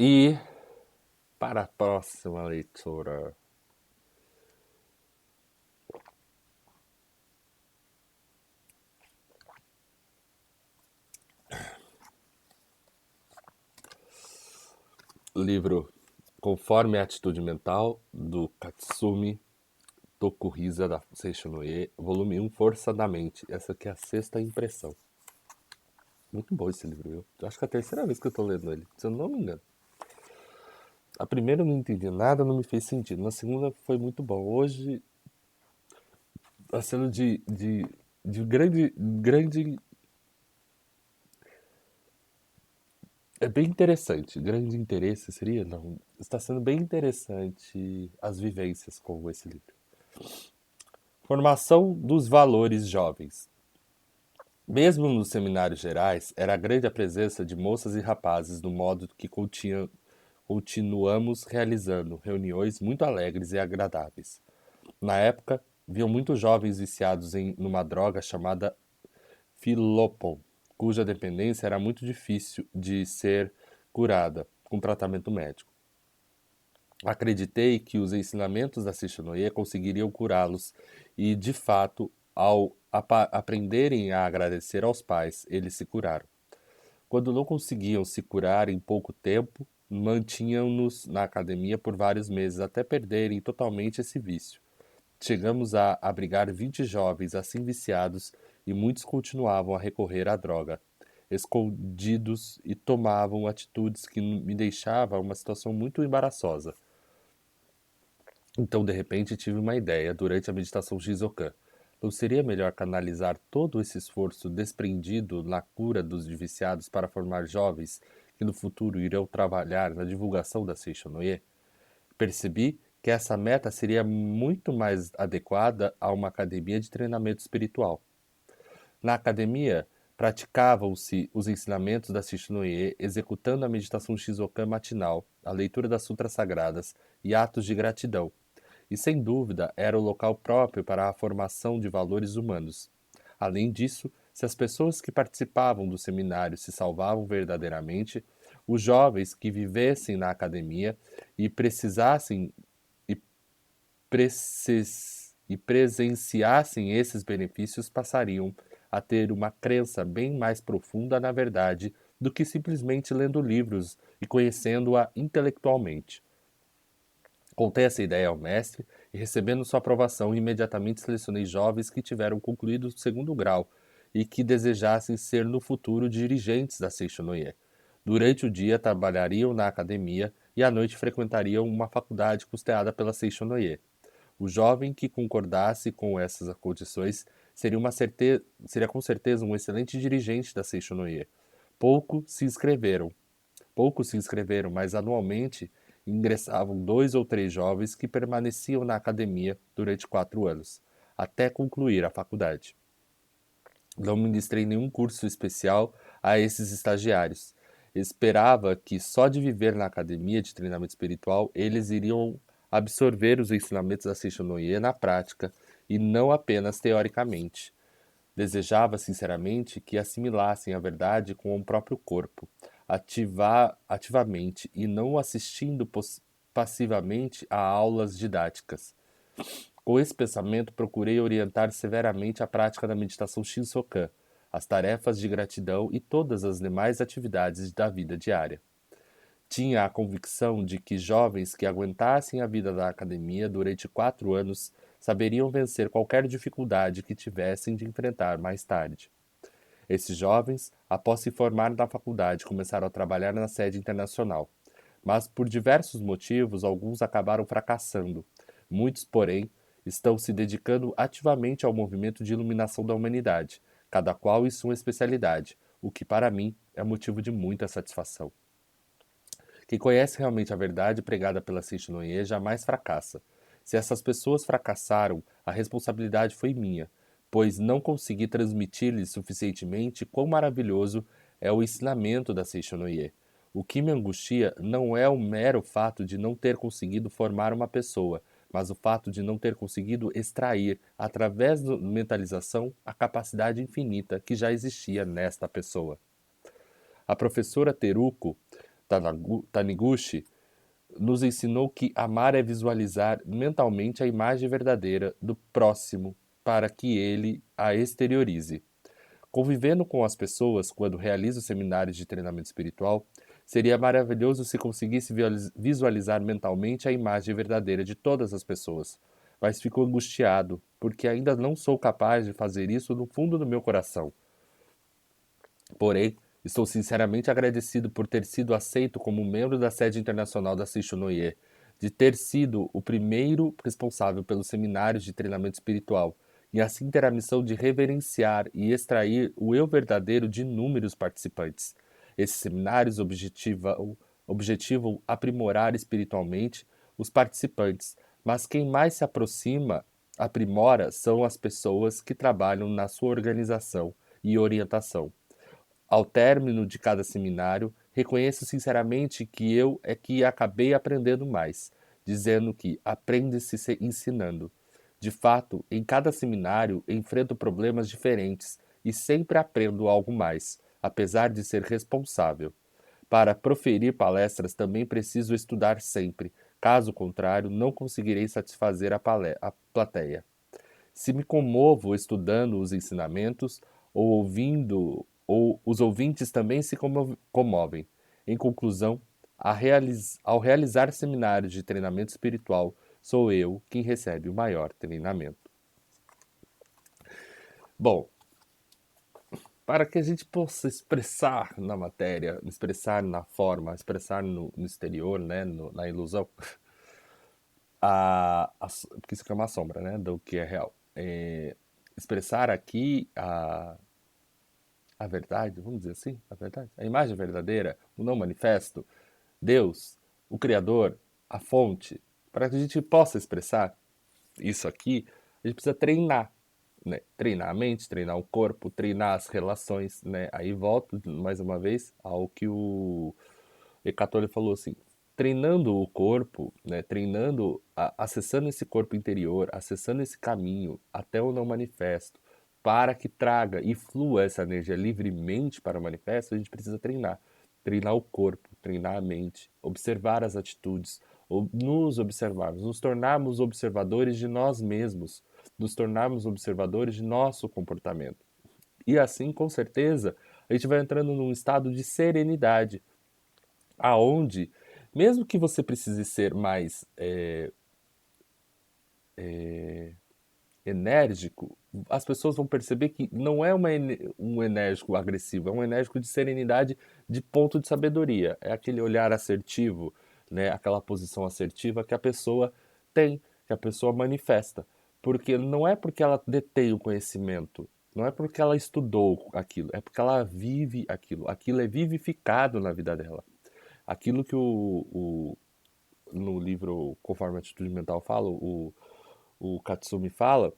E para a próxima leitura, livro Conforme a Atitude Mental, do Katsumi Tokuhisa da Seishonoye, volume 1, Força da Mente. Essa aqui é a sexta impressão. Muito bom esse livro, viu? Eu acho que é a terceira vez que eu tô lendo ele, se eu não me engano. A primeira eu não entendi nada, não me fez sentido. Na segunda foi muito bom. Hoje está sendo de grande. É bem interessante. Grande interesse seria? Não. Está sendo bem interessante as vivências com esse livro. Formação dos valores jovens. Mesmo nos seminários gerais, era grande a presença de moças e rapazes, do modo que continuamos realizando reuniões muito alegres e agradáveis. Na época, viam muitos jovens viciados numa droga chamada Filopon, cuja dependência era muito difícil de ser curada com tratamento médico. Acreditei que os ensinamentos da Shishonoye conseguiriam curá-los e, de fato, ao aprenderem a agradecer aos pais, eles se curaram. Quando não conseguiam se curar em pouco tempo, mantinham-nos na academia por vários meses até perderem totalmente esse vício. Chegamos a abrigar 20 jovens assim viciados e muitos continuavam a recorrer à droga, escondidos e tomavam atitudes que me deixavam uma situação muito embaraçosa. Então, de repente, tive uma ideia durante a meditação Shizokan. Não seria melhor canalizar todo esse esforço desprendido na cura dos viciados para formar jovens que no futuro irão trabalhar na divulgação da Seishonoye? Percebi que essa meta seria muito mais adequada a uma academia de treinamento espiritual. Na academia, praticavam-se os ensinamentos da Shishonoye, executando a meditação Shizokan matinal, a leitura das sutras sagradas e atos de gratidão. E sem dúvida era o local próprio para a formação de valores humanos. Além disso, se as pessoas que participavam do seminário se salvavam verdadeiramente, os jovens que vivessem na academia e precisassem e, e presenciassem esses benefícios passariam a ter uma crença bem mais profunda na verdade do que simplesmente lendo livros e conhecendo-a intelectualmente. Contei essa ideia ao mestre e, recebendo sua aprovação, imediatamente selecionei jovens que tiveram concluído o segundo grau e que desejassem ser no futuro dirigentes da Seishonoye. Durante o dia trabalhariam na academia e à noite frequentariam uma faculdade custeada pela Seishonoye. O jovem que concordasse com essas condições seria com certeza um excelente dirigente da Seishonoye. Poucos se inscreveram, mas anualmente ingressavam 2 ou 3 jovens que permaneciam na academia durante 4 anos, até concluir a faculdade. Não ministrei nenhum curso especial a esses estagiários. Esperava que só de viver na academia de treinamento espiritual eles iriam absorver os ensinamentos da Seishonoye na prática e não apenas teoricamente. Desejava sinceramente que assimilassem a verdade com o próprio corpo, ativamente e não assistindo passivamente a aulas didáticas. Com esse pensamento, procurei orientar severamente a prática da meditação Shinsokan, as tarefas de gratidão e todas as demais atividades da vida diária. Tinha a convicção de que jovens que aguentassem a vida da academia durante 4 anos saberiam vencer qualquer dificuldade que tivessem de enfrentar mais tarde. Esses jovens, após se formar na faculdade, começaram a trabalhar na sede internacional. Mas, por diversos motivos, alguns acabaram fracassando. Muitos, porém, estão se dedicando ativamente ao movimento de iluminação da humanidade, cada qual em sua especialidade, o que para mim é motivo de muita satisfação. Quem conhece realmente a verdade pregada pela Seishonoye jamais fracassa. Se essas pessoas fracassaram, a responsabilidade foi minha, pois não consegui transmitir-lhes suficientemente quão maravilhoso é o ensinamento da Seishonoye. O que me angustia não é o mero fato de não ter conseguido formar uma pessoa, mas o fato de não ter conseguido extrair, através da mentalização, a capacidade infinita que já existia nesta pessoa. A professora Teruko Taniguchi nos ensinou que amar é visualizar mentalmente a imagem verdadeira do próximo para que ele a exteriorize. Convivendo com as pessoas quando realizo seminários de treinamento espiritual, seria maravilhoso se conseguisse visualizar mentalmente a imagem verdadeira de todas as pessoas. Mas fico angustiado, porque ainda não sou capaz de fazer isso no fundo do meu coração. Porém, estou sinceramente agradecido por ter sido aceito como membro da sede internacional da Seishonoye, de ter sido o primeiro responsável pelos seminários de treinamento espiritual, e assim ter a missão de reverenciar e extrair o eu verdadeiro de inúmeros participantes. Esses seminários objetivam aprimorar espiritualmente os participantes, mas quem mais se aprimora são as pessoas que trabalham na sua organização e orientação. Ao término de cada seminário, reconheço sinceramente que eu é que acabei aprendendo mais, dizendo que aprende-se ensinando. De fato, em cada seminário enfrento problemas diferentes e sempre aprendo algo mais, apesar de ser responsável. Para proferir palestras também preciso estudar sempre, caso contrário, não conseguirei satisfazer a plateia. Se me comovo estudando os ensinamentos ou os ouvintes também se comovem. Em conclusão, ao realizar seminários de treinamento espiritual, sou eu quem recebe o maior treinamento. Bom, para que a gente possa expressar na matéria, expressar na forma, expressar no exterior, né, na ilusão, porque isso aqui é uma sombra, né, do que é real. Expressar aqui a verdade, vamos dizer assim, a verdade, a imagem verdadeira, o não manifesto, Deus, o Criador, a fonte, para que a gente possa expressar isso aqui, a gente precisa treinar, né? Treinar a mente, treinar o corpo, treinar as relações, né? Aí volto mais uma vez ao que o Eckhart Tolle falou assim, treinando o corpo, né? Acessando esse corpo interior, acessando esse caminho até o não manifesto, para que traga e flua essa energia livremente para o manifesto, a gente precisa treinar. Treinar o corpo, treinar a mente, observar as atitudes, nos observarmos, nos tornarmos observadores de nós mesmos, nos tornarmos observadores de nosso comportamento. E assim, com certeza, a gente vai entrando num estado de serenidade, aonde, mesmo que você precise ser mais enérgico, as pessoas vão perceber que não é um enérgico agressivo, é um enérgico de serenidade, de ponto de sabedoria. É aquele olhar assertivo, né? Aquela posição assertiva que a pessoa tem, que a pessoa manifesta. Porque não é porque ela detém o conhecimento, não é porque ela estudou aquilo, é porque ela vive aquilo. Aquilo é vivificado na vida dela. Aquilo que no livro Conforme a Atitude Mental fala, o Katsumi fala,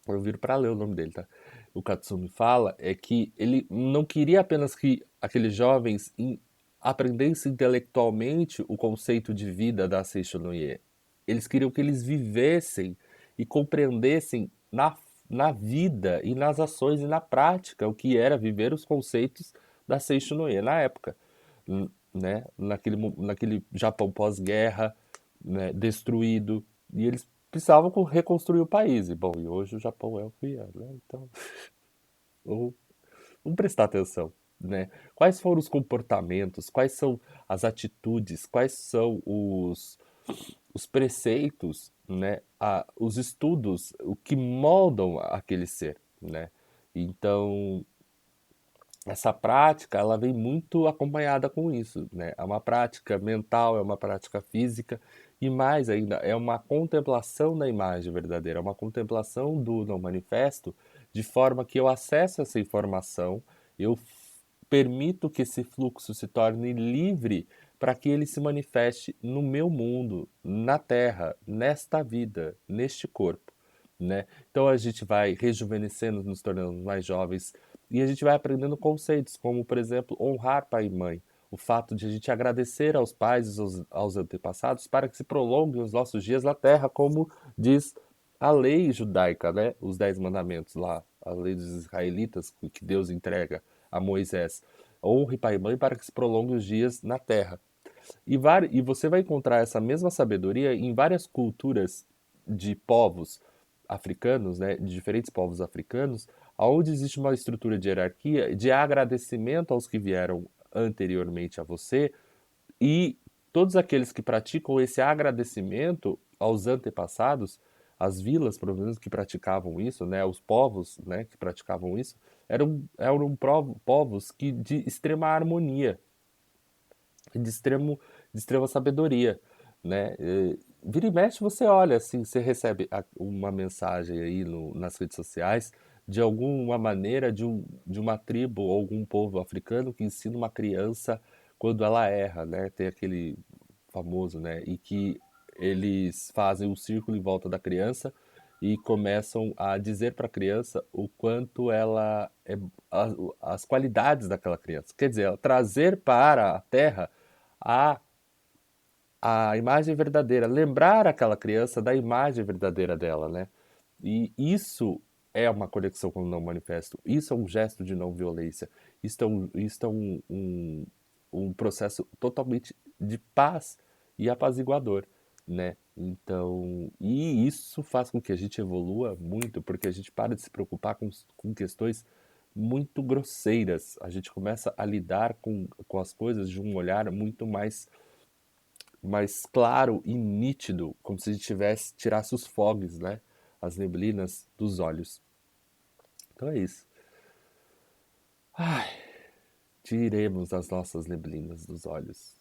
eu viro para ler o nome dele, tá? O Katsumi fala é que ele não queria apenas que aqueles jovens aprendessem intelectualmente o conceito de vida da Seishonoye. Eles queriam que eles vivessem e compreendessem na vida e nas ações e na prática o que era viver os conceitos da Seishonoye na época, né? Naquele Japão pós-guerra, né? Destruído, e eles precisavam reconstruir o país. E, bom, e hoje o Japão é o que é, né? Então, vamos prestar atenção, né? Quais foram os comportamentos, quais são as atitudes, quais são os preceitos, né? Os estudos, o que moldam aquele ser, né? Então, essa prática, ela vem muito acompanhada com isso, né? É uma prática mental, é uma prática física e mais ainda, é uma contemplação da imagem verdadeira, é uma contemplação do não manifesto, de forma que eu acesso essa informação, eu permito que esse fluxo se torne livre para que ele se manifeste no meu mundo, na Terra, nesta vida, neste corpo, né? Então a gente vai rejuvenescendo, nos tornando mais jovens, e a gente vai aprendendo conceitos, como, por exemplo, honrar pai e mãe. O fato de a gente agradecer aos pais e aos antepassados para que se prolonguem os nossos dias na Terra, como diz a lei judaica, né? Os 10 mandamentos lá, a lei dos israelitas que Deus entrega a Moisés. Honre pai e mãe para que se prolongue os dias na terra. E você vai encontrar essa mesma sabedoria em várias culturas de povos africanos, né, de diferentes povos africanos, onde existe uma estrutura de hierarquia de agradecimento aos que vieram anteriormente a você e todos aqueles que praticam esse agradecimento aos antepassados, as vilas, provavelmente, que praticavam isso, né, os povos, né, que praticavam isso, eram povos que de extrema harmonia, de extrema sabedoria, né? Vira e mexe você olha, assim, você recebe uma mensagem aí nas redes sociais de alguma maneira de uma tribo ou algum povo africano que ensina uma criança quando ela erra, né? Tem aquele famoso, né? E que eles fazem um círculo em volta da criança e começam a dizer para a criança o quanto ela é as, as qualidades daquela criança. Quer dizer, trazer para a Terra a, a imagem verdadeira, lembrar aquela criança da imagem verdadeira dela, né? E isso é uma conexão com o não manifesto, isso é um gesto de não violência, isso é um processo totalmente de paz e apaziguador, né? Então, e isso faz com que a gente evolua muito, porque a gente para de se preocupar com questões muito grosseiras. A gente começa a lidar com as coisas de um olhar muito mais claro e nítido, como se a gente tirasse os fogs, né? As neblinas dos olhos. Então é isso. Ai, tiremos as nossas neblinas dos olhos.